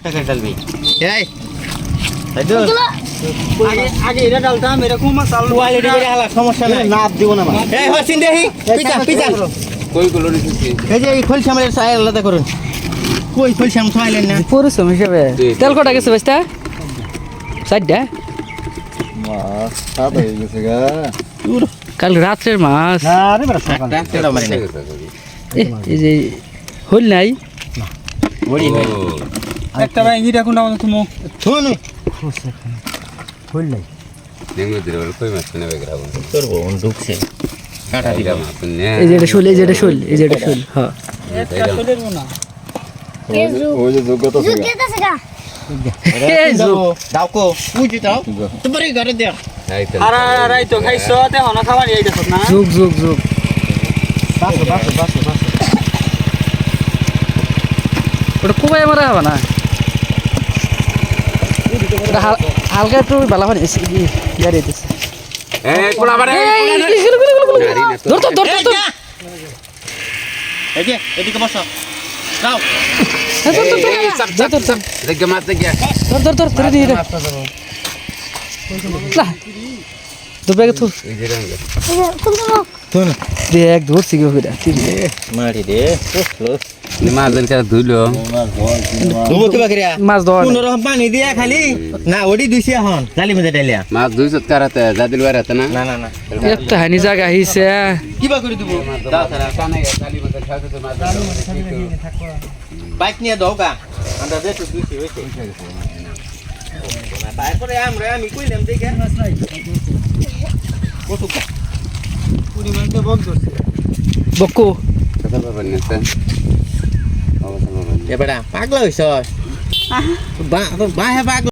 টাকা ডালবি এই আগে এটা ডালতাম এরকম চাল কোয়ালিটি করে হালা সমস্যা নাই নাপ দিব না এই হসিন দেহি পিছা পিছা কইগুলো নিতেছি এই যে এই খলসামের সাই আলাদা করুন কই খলসাম খাইলেন না পরিশ্রম হিসেবে তেল কটা গেছে ভাইস্তা সাইডটা মাছ সাদা হয়ে গেছে গা কাল রাত্রের মাছ না রে বড় সকাল ডাক্তার মারি না এই যে হল নাই বড়ি হই একটা ভাঙ্গি রাখুন না তুমি শুন হল নাই নেঙ্গু দিরে কই মাছ নেবে গ্রাম তোর বোন ঢুকছে কাটা দিবা মাছ নে এই যে এটা শোল এই যে এটা শোল এই যে এটা শোল হ্যাঁ একটা চলের না ওই যে যোগ্যতা এই যে দাও কো বুঝি দাও তোমারই ঘরে দে আরে আরে তো খাইছো তে হনা খাবার এই দেখছ না যুগ যুগ যুগ বাস ওটা কোবাই মারা হবে না ওটা হালকা একটু বালা পানি গাড়ি দিচ্ছে এ কোলা বারে ধর ধর ধর ধর এই যে এদিকে বসো দাও দেখে মাছ দেখে ধর ধর ধর ধরে দিয়ে দুবেগে থু এই যে রঙ শুন দেখ ধরছি গো কইরা মারি দে মাছ দেন কা ধুইলো তুমি কি বাকরিয়া মাছ ধর কোন রকম পানি দিয়া খালি না ওডি দুইছি এখন জালি মধ্যে ডালিয়া মাছ 200 কারাতে জাদিল বারাতে না না না না একটা হানি জায়গা হিসে কি বা করে দিব দাও সারা কানে জালি মধ্যে খাতে তো মাছ বাইক নিয়ে দাও কা আমরা দে তো দুইছি হইছে তারপরে আমি কইলাম দেখে কত পরিমাণটা বন্ধ করছে বকো কথা পাবেন না স্যার এবারে পাগলা হইছ বা বা হে পাগলা